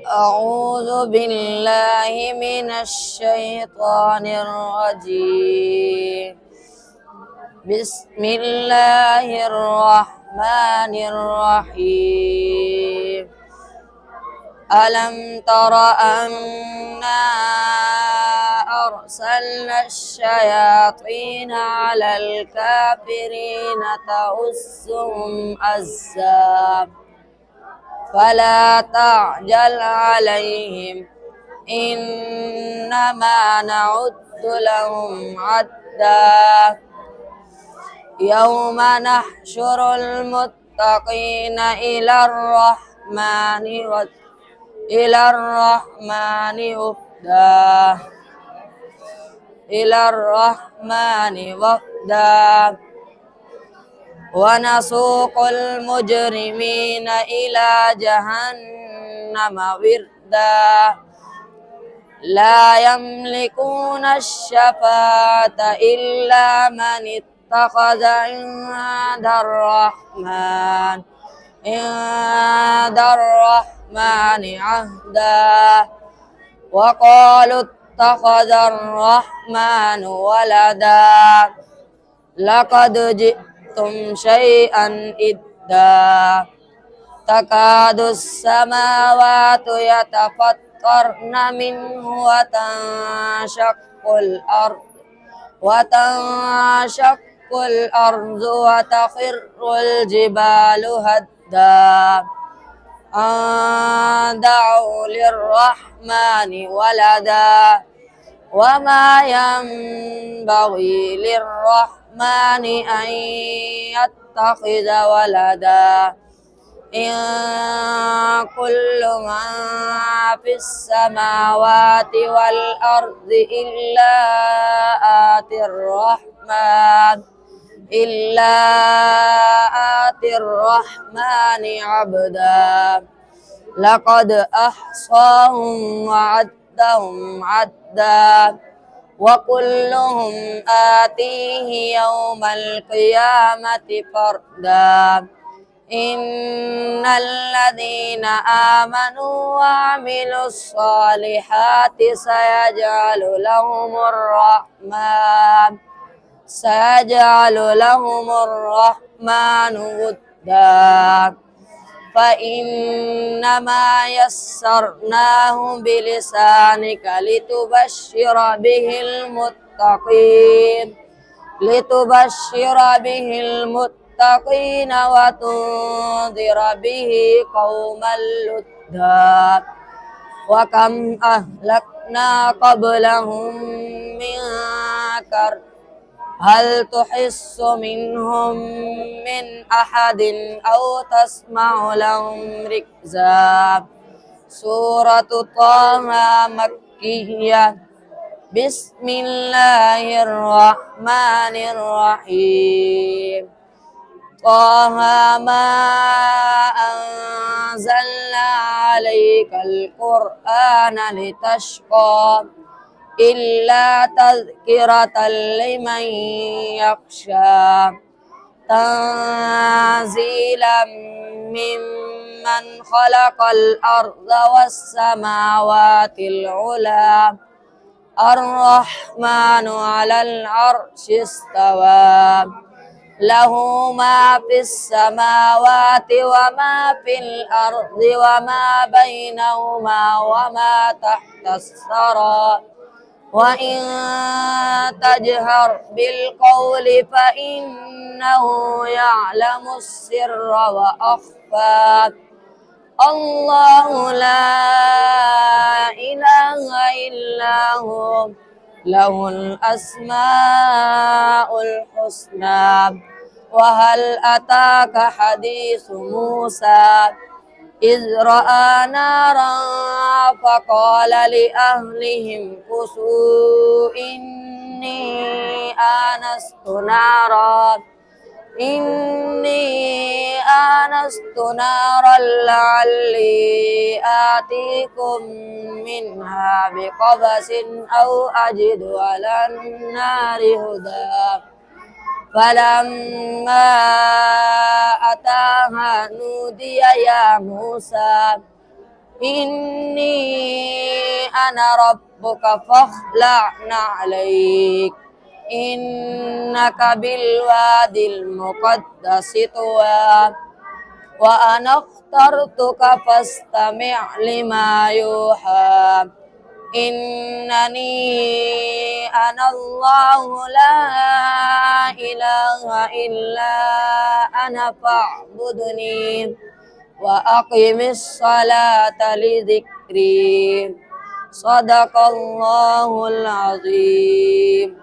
أعوذ بالله من الشيطان الرجيم. بسم الله الرحمن الرحيم. ألم تر أنا أرسلنا الشياطين على الكافرين تؤزهم أزا فلا تعجل عليهم إنما نعد لهم عدا يوم نحشر المتقين إلى الرحمن وفدا ونسوق المجرمين إلى جهنم وردا لا يملكون الشفاعة إلا من اتخذ عند الرحمن عهدا وقالوا اتخذ الرحمن ولدا لقد جئتم شيئا إدا تكاد السماوات يتفطرن منه وتنشق الأرض وتخر الجبال هدا أن دعوا للرحمن ولدا وما ينبغي للرحمن أن يتخذ ولدا إن كل من في السماوات والأرض إلا آتي الرحمن عبدا لقد أحصاهم وعدهم عدا وكلهم آتيه يوم القيامة فردا إن الذين آمنوا وعملوا الصالحات سيجعل لهم الرحمن ودا فإنما يسرناه بلسانك لتبشر به المتقين وتنذر به قوما لدا وكم أهلكنا قبلهم من قرن هل تحس منهم من أحد أو تسمع لهم ركزا سورة طه مكية بسم الله الرحمن الرحيم طه ما أنزلنا عليك القرآن لتشقى إلا تذكرة لمن يخشى تنزيلا ممن خلق الأرض والسماوات العلى الرحمن على العرش استوى له ما في السماوات وما في الأرض وما بينهما وما تحت الثرى وإن تجهر بالقول فإنه يعلم السر وأخفى الله لا إله إلا هو له الأسماء الحسنى وهل أتاك حديث موسى إذ رأى نارا فقال لأهلهم كثوا إني آنست نارا لعلي آتيكم منها بقبس أو أجد على النار هدى فلما أتاها نودي يا موسى إني أنا ربك فاخلع عليك إنك بالوادي المقدس طوى وأنا اخترتك فاستمع لما يوحى إنني أنا الله لا إله إلا أنا فاعبدني وأقم الصلاة لذكري صدق الله العظيم.